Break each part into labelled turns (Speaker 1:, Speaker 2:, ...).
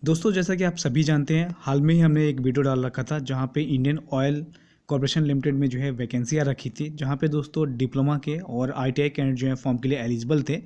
Speaker 1: दोस्तों जैसा कि आप सभी जानते हैं, हाल में ही हमने एक वीडियो डाल रखा था जहां पे इंडियन ऑयल कॉरपोरेशन लिमिटेड में जो है वैकेंसी आ रखी थी, जहां पे दोस्तों डिप्लोमा के और आईटीआई कैंडिडेट जो है फॉर्म के लिए एलिजिबल थे।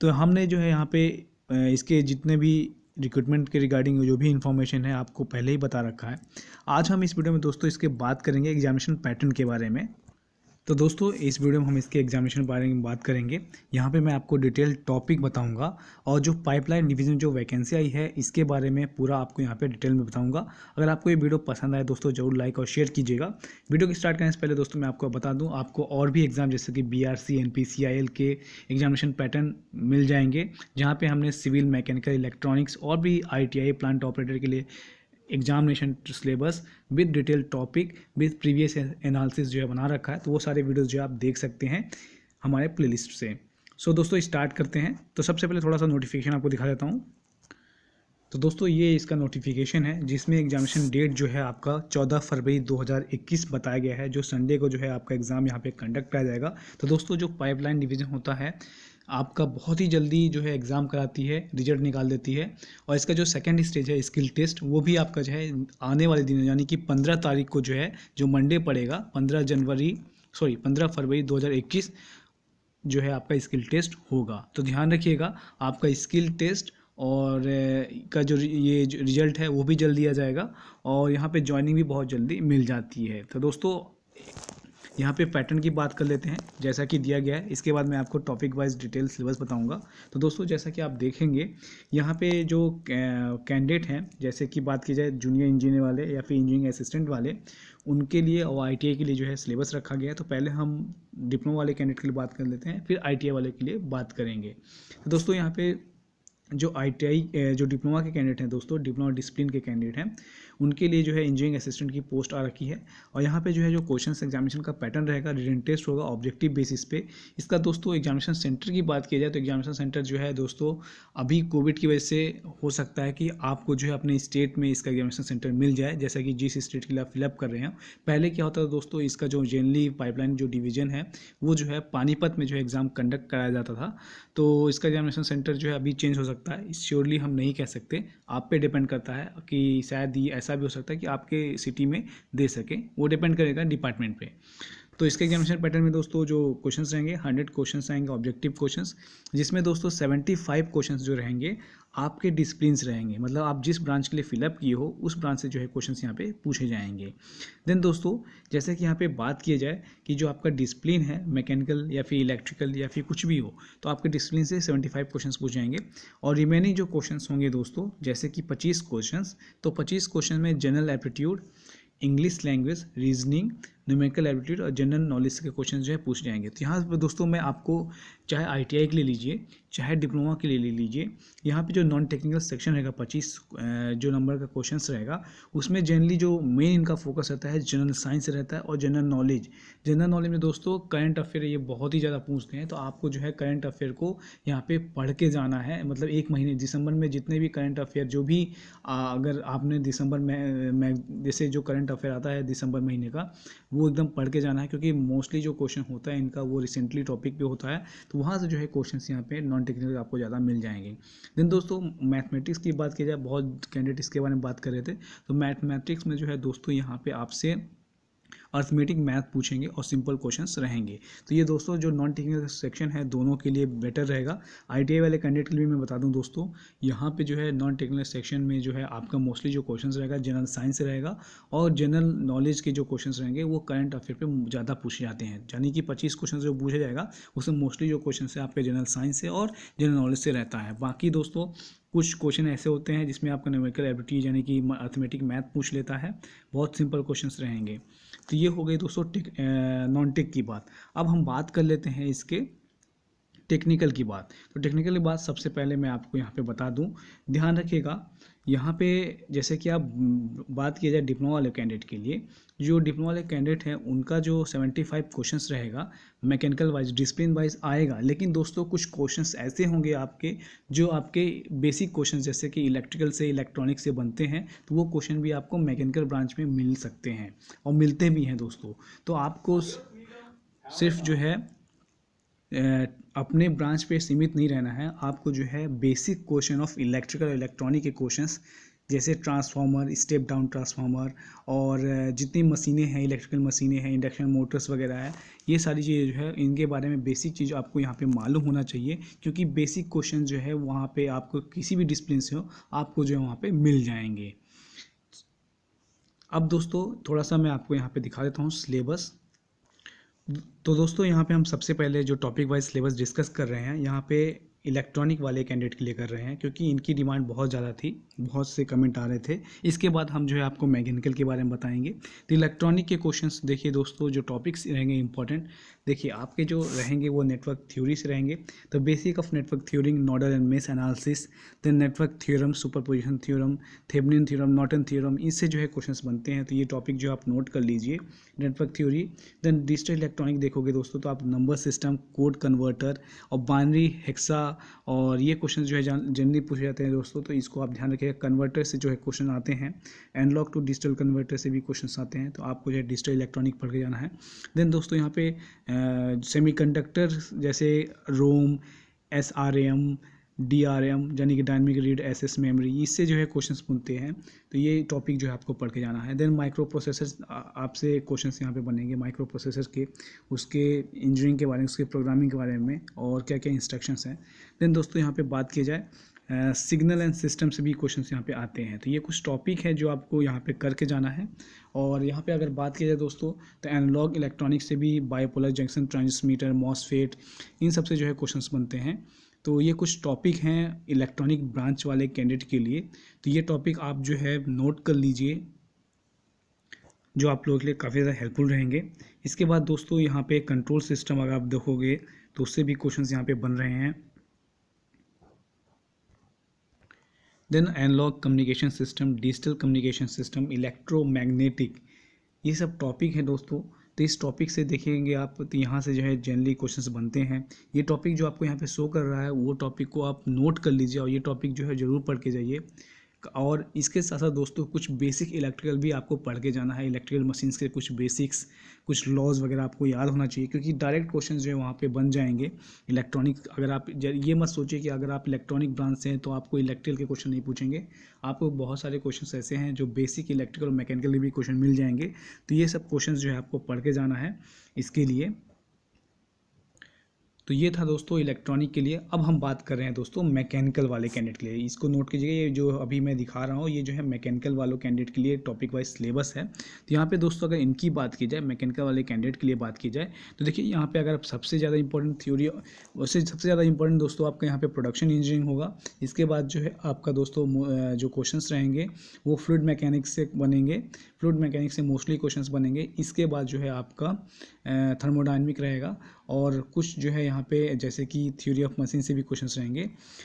Speaker 1: तो हमने जो है यहाँ पे इसके जितने भी रिक्रूटमेंट के रिगार्डिंग जो भी इन्फॉर्मेशन है आपको पहले ही बता रखा है। आज हम इस वीडियो में दोस्तों इसके बात करेंगे एग्जामिनेशन पैटर्न के बारे में। तो दोस्तों इस वीडियो में हम इसके एग्जामिनेशन बारे में बात करेंगे। यहाँ पे मैं आपको डिटेल टॉपिक बताऊंगा और जो पाइपलाइन डिवीज़न जो वैकेंसी आई है इसके बारे में पूरा आपको यहाँ पे डिटेल में बताऊंगा। अगर आपको ये वीडियो पसंद आए दोस्तों जरूर लाइक और शेयर कीजिएगा। वीडियो की स्टार्ट करने से पहले दोस्तों मैं आपको बता दूँ, आपको और भी एग्जाम जैसे कि BRC NP CIL के एग्जामिनेशन पैटर्न मिल जाएंगे, जहाँ पर हमने सिविल, मैकेनिकल, इलेक्ट्रॉनिक्स और भी ITI प्लांट ऑपरेटर के लिए examination syllabus with detail topic with previous analysis जो है बना रखा है। तो वो सारे वीडियोस जो आप देख सकते हैं हमारे प्लेलिस्ट से। सो दोस्तों स्टार्ट करते हैं। तो सबसे पहले थोड़ा सा नोटिफिकेशन आपको दिखा देता हूँ। तो दोस्तों ये इसका नोटिफिकेशन है जिसमें एग्जामिनेशन डेट जो है आपका 14 फरवरी 2021 बताया गया है, जो संडे को जो है आपका एग्ज़ाम यहाँ पे कंडक्ट किया जाएगा। तो दोस्तों जो पाइपलाइन डिवीज़न होता है आपका बहुत ही जल्दी जो है एग्ज़ाम कराती है, रिजल्ट निकाल देती है। और इसका जो सेकंड स्टेज है स्किल टेस्ट, वो भी आपका जो है आने वाले दिन यानी कि 15 तारीख को जो है जो मंडे पड़ेगा 15 फरवरी 2021 जो है आपका स्किल टेस्ट होगा। तो ध्यान रखिएगा आपका स्किल टेस्ट और का जो ये जो रिजल्ट है वो भी जल्द दिया जाएगा और यहाँ पे ज्वाइनिंग भी बहुत जल्दी मिल जाती है। तो दोस्तों यहाँ पे पैटर्न की बात कर लेते हैं जैसा कि दिया गया है। इसके बाद मैं आपको टॉपिक वाइज डिटेल सिलेबस बताऊंगा। तो दोस्तों जैसा कि आप देखेंगे यहाँ पे जो कैंडिडेट हैं, जैसे कि बात की जाए जूनियर इंजीनियर वाले या फिर इंजीनियरिंग असिस्टेंट वाले, उनके लिए और ITI के लिए जो है सिलेबस रखा गया है। तो पहले हम डिप्लोमा वाले कैंडिडेट के लिए बात कर लेते हैं, फिर ITI वाले के लिए बात करेंगे। तो दोस्तों यहाँ पे जो ITI जो डिप्लोमा के कैंडिडेट हैं दोस्तों, डिप्लोमा डिसिप्लिन के कैंडिडेट हैं, उनके लिए जो है इंजीनियरिंग असिस्टेंट की पोस्ट आ रखी है। और यहाँ पे जो है जो क्वेश्चन एग्जामिनेशन का पैटर्न रहेगा रिटन टेस्ट होगा ऑब्जेक्टिव बेसिस पे। इसका दोस्तों एग्जामिनेशन सेंटर की बात की जाए तो एग्जामिनेशन सेंटर जो है दोस्तों अभी कोविड की वजह से हो सकता है कि आपको जो है अपने स्टेट में इसका एग्जामिनेशन सेंटर मिल जाए, जैसा कि जिस स्टेट के लिए आप फिलअप कर रहे हैं। पहले क्या होता था दोस्तों, इसका जो जनरली पाइपलाइन जो डिवीजन है वो जो है पानीपत में जो है एग्ज़ाम कंडक्ट कराया जाता था। तो इसका एग्जामिनेशन सेंटर जो है अभी चेंज हो सकता है, श्योरली हम नहीं कह सकते, आप पे डिपेंड करता है कि शायद ये ऐसा भी हो सकता है कि आपके सिटी में दे सके, वो डिपेंड करेगा डिपार्टमेंट पे। तो इसके एग्जामिनेशन पैटर्न में दोस्तों जो क्वेश्चंस रहेंगे 100 क्वेश्चंस आएंगे ऑब्जेक्टिव क्वेश्चंस, जिसमें दोस्तों 75 क्वेश्चंस जो रहेंगे आपके डिसिप्लिन्स रहेंगे, मतलब आप जिस ब्रांच के लिए फिलअप किए हो उस ब्रांच से जो है क्वेश्चंस यहाँ पे पूछे जाएंगे। देन दोस्तों जैसे कि यहाँ पे बात किया जाए कि जो आपका डिसिप्लिन है मैकेनिकल या फिर इलेक्ट्रिकल या फिर कुछ भी हो, तो आपके डिसिप्लिन से 75 क्वेश्चंस पूछ जाएंगे। और रिमेनिंग जो क्वेश्चंस होंगे दोस्तों जैसे कि 25 क्वेश्चंस, तो 25 क्वेश्चन में general aptitude, English language, reasoning, numerical aptitude और जनरल नॉलेज के क्वेश्चन जो है पूछ जाएंगे। तो यहाँ पर दोस्तों मैं आपको चाहे ITI के लिए लीजिए चाहे डिप्लोमा के लिए ले लीजिए, यहाँ पे जो नॉन टेक्निकल सेक्शन रहेगा 25 जो नंबर का क्वेश्चंस रहेगा, उसमें जनरली जो मेन इनका फोकस रहता है जनरल साइंस रहता है और जनरल नॉलेज। जनरल नॉलेज में दोस्तों करंट अफेयर ये बहुत ही ज़्यादा पूछते हैं, तो आपको जो है करंट अफेयर को यहाँ पे पढ़ के जाना है। मतलब एक महीने दिसंबर में जितने भी करंट अफेयर जो भी अगर आपने दिसंबर में जैसे जो करंट अफेयर आता है दिसंबर महीने का, वो एकदम पढ़ के जाना है, क्योंकि मोस्टली जो क्वेश्चन होता है इनका वो रिसेंटली टॉपिक पे होता है। तो वहाँ से जो है क्वेश्चंस यहाँ पे नॉन टेक्निकल आपको ज़्यादा मिल जाएंगे। देन दोस्तों मैथमेटिक्स की बात की जाए, बहुत कैंडिडेट इसके बारे में बात कर रहे थे, तो मैथमेटिक्स में जो है दोस्तों यहाँ पे आपसे अर्थमेटिक मैथ पूछेंगे और सिंपल क्वेश्चंस रहेंगे। तो ये दोस्तों जो नॉन टेक्निकल सेक्शन है दोनों के लिए बेटर रहेगा। ITI वाले कैंडिडेट के लिए मैं बता दूं दोस्तों, यहाँ पे जो है नॉन टेक्निकल सेक्शन में जो है आपका मोस्टली जो क्वेश्चंस रहेगा जनरल साइंस रहेगा और जनरल नॉलेज के जो क्वेश्चंस रहेंगे वो करंट अफेयर पे ज़्यादा पूछे जाते हैं। यानी कि 25 क्वेश्चन जो पूछा जाएगा उसमें मोस्टली जो क्वेश्चन है आपके जनरल साइंस से और जनरल नॉलेज से रहता है। बाकी दोस्तों कुछ क्वेश्चन ऐसे होते हैं जिसमें आपका न्यूमेरिकल एबिलिटी यानी कि अर्थमेटिक मैथ पूछ लेता है, बहुत सिंपल क्वेश्चंस रहेंगे। तो ये हो गई दोस्तों नॉन टेक की बात। अब हम बात कर लेते हैं इसके टेक्निकल की बात। तो टेक्निकल की बात सबसे पहले मैं आपको यहाँ पे बता दूँ, ध्यान रखिएगा यहाँ पे जैसे कि आप बात किया जाए डिप्लोमा वाले कैंडिडेट के लिए, जो डिप्लोमा वाले कैंडिडेट हैं उनका जो 75 क्वेश्चंस रहेगा मैकेनिकल वाइज डिसिप्लिन वाइज आएगा। लेकिन दोस्तों कुछ क्वेश्चंस ऐसे होंगे आपके जो आपके बेसिक क्वेश्चंस जैसे कि इलेक्ट्रिकल से इलेक्ट्रॉनिक से बनते हैं, तो वो क्वेश्चन भी आपको मैकेनिकल ब्रांच में मिल सकते हैं और मिलते भी हैं दोस्तों। तो आपको सिर्फ जो है अपने ब्रांच पे सीमित नहीं रहना है, आपको जो है बेसिक क्वेश्चन ऑफ इलेक्ट्रिकल और इलेक्ट्रॉनिक के क्वेश्चंस जैसे ट्रांसफार्मर, स्टेप डाउन ट्रांसफार्मर और जितनी मशीनें हैं, इलेक्ट्रिकल मशीनें हैं, इंडक्शन मोटर्स वगैरह है, ये सारी चीज़ें जो है इनके बारे में बेसिक चीज़ आपको यहाँ पे मालूम होना चाहिए, क्योंकि बेसिक क्वेश्चन जो है वहाँ पे आपको किसी भी डिसिप्लिन से हो आपको जो है वहाँ पे मिल जाएंगे। अब दोस्तों थोड़ा सा मैं आपको यहाँ पे दिखा देता हूँ सिलेबस। तो दोस्तों यहाँ पे हम सबसे पहले जो टॉपिक वाइज सिलेबस डिस्कस कर रहे हैं, यहाँ पे इलेक्ट्रॉनिक वाले कैंडिडेट के लिए कर रहे हैं, क्योंकि इनकी डिमांड बहुत ज़्यादा थी, बहुत से कमेंट आ रहे थे। इसके बाद हम जो है आपको मैकेनिकल के बारे में बताएंगे। तो इलेक्ट्रॉनिक के क्वेश्चंस देखिए दोस्तों, जो टॉपिक्स रहेंगे इंपॉर्टेंट, देखिए आपके जो रहेंगे वो नेटवर्क थ्योरी से रहेंगे। तो basic of network theory, nodal and mesh analysis, then network theorem, superposition theorem, Thevenin theorem, Norton theorem, इससे जो है क्वेश्चंस बनते हैं। तो ये टॉपिक जो आप नोट कर लीजिए, network theory. Then digital electronic देखोगे दोस्तों तो आप नंबर सिस्टम, कोड कन्वर्टर और बाइनरी, हेक्सा, और ये क्वेश्चन जो है जनरली पूछे जाते हैं दोस्तों, तो इसको आप ध्यान रखिएगा। कन्वर्टर से जो है क्वेश्चन आते हैं, एनालॉग टू डिजिटल कन्वर्टर से भी क्वेश्चन आते हैं, तो आपको जो है डिजिटल इलेक्ट्रॉनिक पढ़ के जाना है। देन दोस्तों यहाँ पे सेमीकंडक्टर जैसे रोम, SRAM, DRM यानी कि डायनेमिक रीड एसेस मेमोरी, इससे जो है क्वेश्चंस पूछते हैं। तो ये टॉपिक जो है आपको पढ़ के जाना है। देन माइक्रो प्रोसेसर्स, आपसे क्वेश्चंस यहाँ पे बनेंगे माइक्रो प्रोसेसर के, उसके इंजीनियरिंग के बारे में, उसके प्रोग्रामिंग के बारे में, और क्या क्या इंस्ट्रक्शंस हैं। देन दोस्तों यहाँ पे बात की जाए सिग्नल एंड सिस्टम से भी क्वेश्चंस यहाँ पे आते हैं। तो ये कुछ टॉपिक है जो आपको यहाँ पे करके जाना है। और यहाँ पे अगर बात की जाए दोस्तों, तो एनालॉग इलेक्ट्रॉनिक्स से भी बायोपोलर जंक्शन ट्रांसमीटर, मॉसफेट, इन सब से जो है क्वेश्चंस बनते हैं। तो ये कुछ टॉपिक हैं इलेक्ट्रॉनिक ब्रांच वाले कैंडिडेट के लिए। तो ये टॉपिक आप जो है नोट कर लीजिए, जो आप लोगों के लिए काफ़ी ज़्यादा हेल्पफुल रहेंगे। इसके बाद दोस्तों यहाँ पे कंट्रोल सिस्टम अगर आप देखोगे तो उससे भी क्वेश्चंस यहाँ पे बन रहे हैं। Then analogue communication system, digital communication system, electromagnetic, ये सब टॉपिक है दोस्तों। तो इस टॉपिक से देखेंगे आप, तो यहाँ से जो है जनरली क्वेश्चंस बनते हैं। ये टॉपिक जो आपको यहाँ पे शो कर रहा है, वो टॉपिक को आप नोट कर लीजिए, और ये टॉपिक जो है ज़रूर पढ़ के जाइए। और इसके साथ साथ दोस्तों कुछ बेसिक इलेक्ट्रिकल भी आपको पढ़ के जाना है, इलेक्ट्रिकल मशीन्स के कुछ बेसिक्स, कुछ लॉज वगैरह आपको याद होना चाहिए, क्योंकि डायरेक्ट क्वेश्चन जो है वहाँ पे बन जाएंगे इलेक्ट्रॉनिक। अगर आप ये मत सोचिए कि अगर आप इलेक्ट्रॉनिक ब्रांच से हैं तो आपको इलेक्ट्रिकल के क्वेश्चन नहीं पूछेंगे, आपको बहुत सारे क्वेश्चन ऐसे हैं जो बेसिक इलेक्ट्रिकल और मैकेनिकल भी क्वेश्चन मिल जाएंगे। तो ये सब क्वेश्चन जो है आपको पढ़ के जाना है इसके लिए। तो ये था दोस्तों इलेक्ट्रॉनिक के लिए। अब हम बात कर रहे हैं दोस्तों मैकेनिकल वाले कैंडिडेट के लिए। इसको नोट कीजिएगा, ये जो अभी मैं दिखा रहा हूँ ये जो है मैकेनिकल वालों कैंडिडेट के लिए टॉपिक वाइज सिलेबस है। तो यहाँ पे दोस्तों अगर इनकी बात की जाए, मैकेनिकल वाले कैंडिडेट के लिए बात की जाए, तो देखिए यहाँ पे अगर सबसे ज़्यादा इंपॉर्टेंट थ्योरी, वैसे सबसे ज़्यादा इंपॉर्टेंट दोस्तों आपका यहाँ पे प्रोडक्शन इंजीनियरिंग होगा। इसके बाद जो है आपका दोस्तों जो क्वेश्चंस रहेंगे वो फ्लूइड मैकेनिक्स से बनेंगे, फ्लूइड मैकेनिक्स से मोस्टली क्वेश्चंस बनेंगे। इसके बाद जो है आपका थर्मोडायनेमिक रहेगा, और कुछ जो है यहाँ पे जैसे कि थ्योरी ऑफ मशीन से भी क्वेश्चंस रहेंगे।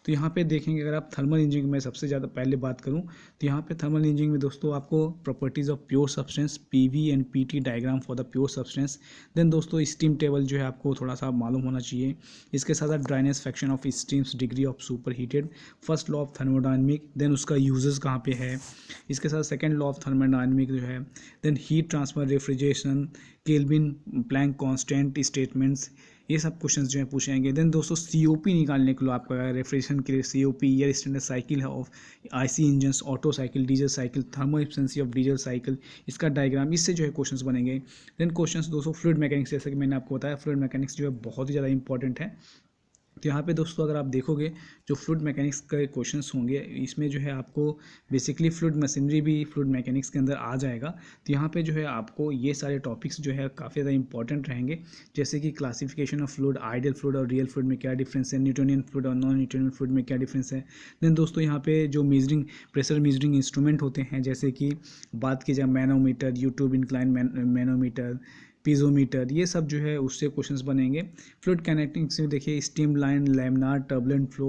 Speaker 1: तो यहाँ पे देखेंगे अगर आप थर्मल इंजीनियरिंग में सबसे ज़्यादा पहले बात करूँ, तो यहाँ पे थर्मल इंजीनियरिंग में दोस्तों आपको properties of pure substance, PV and PT diagram for the pure substance. Then दोस्तों स्टीम टेबल जो है आपको थोड़ा सा मालूम होना चाहिए। इसके साथ साथ dryness fraction of steams, degree of super heated, first law of thermodynamic, then उसका यूजेस कहाँ पे है। इसके साथ सेकेंड लॉ ऑफ थर्मोडायनेमिक जो है, then heat transfer, refrigeration, Kelvin Planck constant statements, ये सब क्वेश्चंस जो है पूछेंगे। देन दोस्तों COP निकालने के लिए आपका रेफ्रिजरेशन के लिए COP, ईयर स्टैंडर्ड साइकिल है of IC engines, auto cycle, diesel cycle, thermo efficiency of diesel cycle, इसका डायग्राम, इससे जो है क्वेश्चंस बनेंगे। देन क्वेश्चंस दोस्तों फ्लूइड मैकेनिक्स, जैसे कि मैंने आपको बताया फ्लूइड मैकेनिक्स जो है बहुत ही ज़्यादा इंपॉर्टेंट है। तो यहाँ पे दोस्तों अगर आप देखोगे जो फ्लूइड मैकेनिक्स के क्वेश्चंस होंगे, इसमें जो है आपको बेसिकली फ्लूइड मशीनरी भी फ्लूइड मैकेनिक्स के अंदर आ जाएगा। तो यहाँ पे जो है आपको ये सारे टॉपिक्स जो है काफ़ी ज़्यादा इंपॉर्टेंट रहेंगे, जैसे कि classification of fluid, ideal fluid और रियल फ्लूइड में क्या डिफरेंस है, न्यूटोनियन फ्लूइड और नॉन न्यूटोनियन फ्लूइड में क्या डिफरेंस है। देन दोस्तों यहाँ पे जो मेजरिंग, प्रेशर मेजरिंग इंस्ट्रूमेंट होते हैं, जैसे कि बात की जाए manometer, YouTube incline manometer, piezometer, ये सब जो है उससे क्वेश्चंस बनेंगे। फ्लूइड काइनेटिक्स में देखिए steam line, laminar, turbulent flow,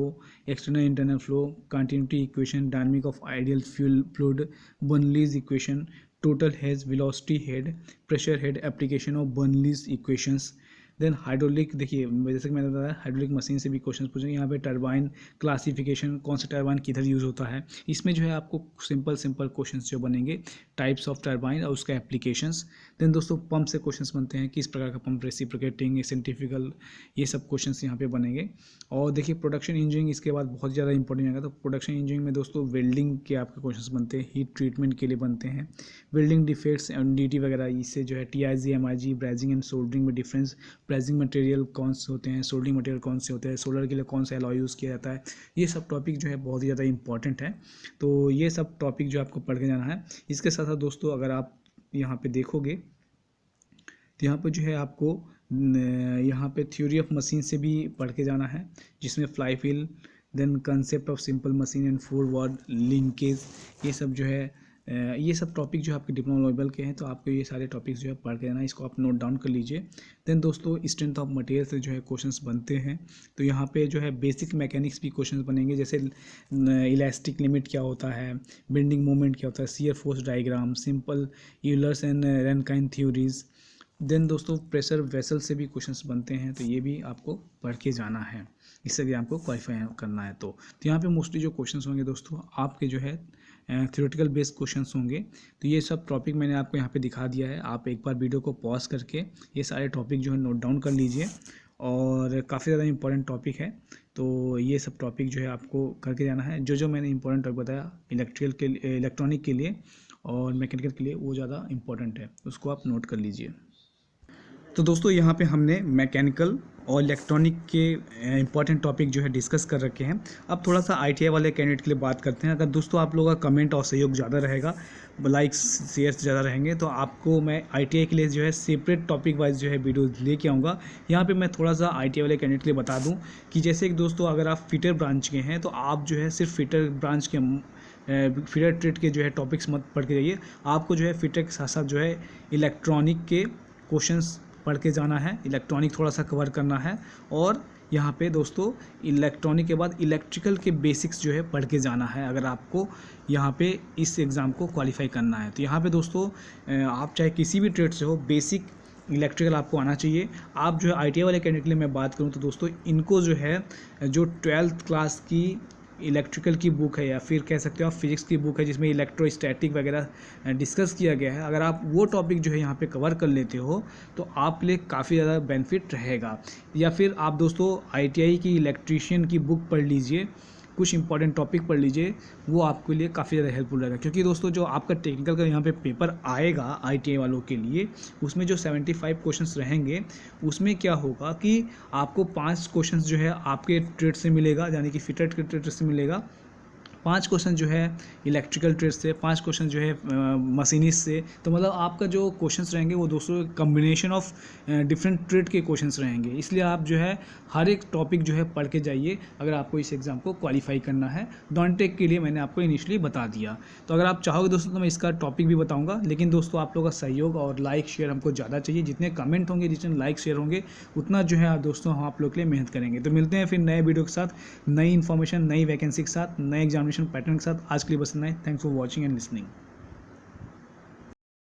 Speaker 1: external internal flow, continuity equation, dynamic of ideal fluid, Bernoulli's equation, total head, velocity head, pressure head, application of Bernoulli's equations, then hydraulic, देखिए जैसे कि मैंने बताया hydraulic machine से भी question पूछेंगे। यहाँ पे टरबाइन क्लासिफिकेशन, कौन सा टरबाइन किधर यूज़ होता है, इसमें जो है आपको सिंपल सिंपल क्वेश्चन जो बनेंगे, टाइप्स ऑफ टरबाइन और उसका एप्लीकेशंस। देन दोस्तों पंप से क्वेश्चंस बनते हैं, किस प्रकार का पंप, रेसिप्रोकेटिंग, सेंट्रीफ्यूगल, ये सब क्वेश्चंस यहाँ पे बनेंगे। और देखिए प्रोडक्शन इंजीनियरिंग इसके बाद बहुत ज़्यादा इंपॉर्टेंट आएगा। तो प्रोडक्शन इंजीनियरिंग में दोस्तों वेल्डिंग के आपके क्वेश्चंस बनते हैं, हीट ट्रीटमेंट के लिए बनते हैं, वेल्डिंग डिफेक्ट्स, एनडीटी वगैरह, इससे जो है TIG, MIG, brazing and soldering में डिफरेंस, ब्रेजिंग मटेरियल कौन से होते हैं, सोल्डरिंग मटेरियल कौन से होते हैं, सोल्डर के लिए कौन सा एलॉय यूज़ किया जाता है, ये सब टॉपिक जो है बहुत ही ज़्यादा इंपॉर्टेंट है। तो ये सब टॉपिक जो आपको पढ़ के जाना है। इसके साथ साथ दोस्तों अगर आप यहाँ पे देखोगे तो यहाँ पे जो है आपको यहाँ पे थ्योरी ऑफ मशीन से भी पढ़ के जाना है, जिसमें flywheel, then concept of simple machine and forward linkage, ये सब जो है ये सब टॉपिक जो आपके डिप्लोमा लेवल के हैं। तो आपको ये सारे टॉपिक्स जो है पढ़ के जाना है, इसको आप नोट डाउन कर लीजिए। देन दोस्तों स्ट्रेंथ ऑफ मटेरियल से जो है क्वेश्चंस बनते हैं। तो यहाँ पे जो है बेसिक मैकेनिक्स भी क्वेश्चंस बनेंगे, जैसे इलास्टिक लिमिट क्या होता है, बेंडिंग मोमेंट क्या होता है, shear force diagram, simple Euler's and Rankine theories. Then दोस्तों प्रेशर वेसल से भी क्वेश्चंस बनते हैं, तो ये भी आपको पढ़ के जाना है, इससे भी आपको क्वालिफाई करना है। तो यहाँ पे मोस्टली जो क्वेश्चंस होंगे दोस्तों आपके जो है थ्योरेटिकल बेस्ड क्वेश्चंस होंगे। तो ये सब टॉपिक मैंने आपको यहाँ पे दिखा दिया है। आप एक बार वीडियो को पॉज करके ये सारे टॉपिक जो है नोट डाउन कर लीजिए, और काफ़ी ज़्यादा इंपॉर्टेंट टॉपिक है। तो ये सब टॉपिक जो है आपको करके जाना है। जो जो मैंने इंपॉर्टेंट टॉपिक बताया इलेक्ट्रॉनिक के लिए और मैकेनिकल के लिए, वो ज़्यादा इंपॉर्टेंट है, उसको आप नोट कर लीजिए। तो दोस्तों यहाँ पे हमने मैकेनिकल और इलेक्ट्रॉनिक के इंपॉर्टेंट टॉपिक जो है डिस्कस कर रखे हैं। अब थोड़ा सा आईटीआई वाले कैंडिडेट के लिए बात करते हैं। अगर दोस्तों आप लोगों का कमेंट और सहयोग ज़्यादा रहेगा, लाइक्स शेयर्स ज़्यादा रहेंगे, तो आपको मैं आईटीआई के लिए जो है सेपरेट टॉपिक वाइज जो है वीडियो लेके आऊँगा। यहाँ पे मैं थोड़ा सा आईटीआई वाले कैंडिडेट के लिए बता दूँ कि जैसे कि दोस्तों अगर आप फिटर ब्रांच के हैं तो आप जो है सिर्फ फिटर ब्रांच के फिटर ट्रेड के जो है टॉपिक्स मत पढ़ के जाइए। आपको जो है फिटर के साथ साथ जो है इलेक्ट्रॉनिक के क्वेश्चंस पढ़ के जाना है, इलेक्ट्रॉनिक थोड़ा सा कवर करना है। और यहाँ पे दोस्तों इलेक्ट्रॉनिक के बाद इलेक्ट्रिकल के बेसिक्स जो है पढ़ के जाना है, अगर आपको यहाँ पे इस एग्ज़ाम को क्वालिफाई करना है। तो यहाँ पे दोस्तों आप चाहे किसी भी ट्रेड से हो, बेसिक इलेक्ट्रिकल आपको आना चाहिए। आप जो है आईटीआई वाले कैंडिडेट के लिए मैं बात करूँ तो दोस्तों इनको जो है जो 12th क्लास की इलेक्ट्रिकल की बुक है, या फिर कह सकते हो आप फिजिक्स की बुक है, जिसमें इलेक्ट्रोस्टैटिक वगैरह डिस्कस किया गया है, अगर आप वो टॉपिक जो है यहाँ पे कवर कर लेते हो तो आप लिए काफ़ी ज़्यादा बेनिफिट रहेगा। या फिर आप दोस्तों आईटीआई की इलेक्ट्रीशियन की बुक पढ़ लीजिए, कुछ इंपॉर्टेंट टॉपिक पढ़ लीजिए, वो आपके लिए काफ़ी ज़्यादा हेल्पफुल रहेगा। क्योंकि दोस्तों जो आपका टेक्निकल का यहाँ पे पेपर आएगा आईटीआई वालों के लिए, उसमें जो 75 क्वेश्चंस रहेंगे, उसमें क्या होगा कि आपको 5 क्वेश्चंस जो है आपके ट्रेड से मिलेगा, यानी कि फिटर के ट्रेड से मिलेगा, 5 क्वेश्चन जो है इलेक्ट्रिकल ट्रेड से, 5 क्वेश्चन जो है मशीनिस्ट से। तो मतलब आपका जो क्वेश्चंस रहेंगे वो दोस्तों कम्बिनेशन ऑफ डिफरेंट ट्रेड के क्वेश्चंस रहेंगे। इसलिए आप जो है हर एक टॉपिक जो है पढ़ के जाइए, अगर आपको इस एग्ज़ाम को क्वालिफाई करना है। डॉनटेक के लिए मैंने आपको इनिशियली बता दिया। तो अगर आप चाहोगे दोस्तों तो मैं इसका टॉपिक भी बताऊँगा, लेकिन दोस्तों आप लोगों का सहयोग और लाइक शेयर हमको ज़्यादा चाहिए। जितने कमेंट होंगे, जितने लाइक शेयर होंगे, उतना जो है दोस्तों हम आप लोग के लिए मेहनत करेंगे। तो मिलते हैं फिर नए वीडियो के साथ, नई इन्फॉर्मेशन, नई वैकेंसी के साथ, नए एग्जामिनेशन पैटर्न के साथ। आज के लिए बस इतना ही। Thanks for watching and listening.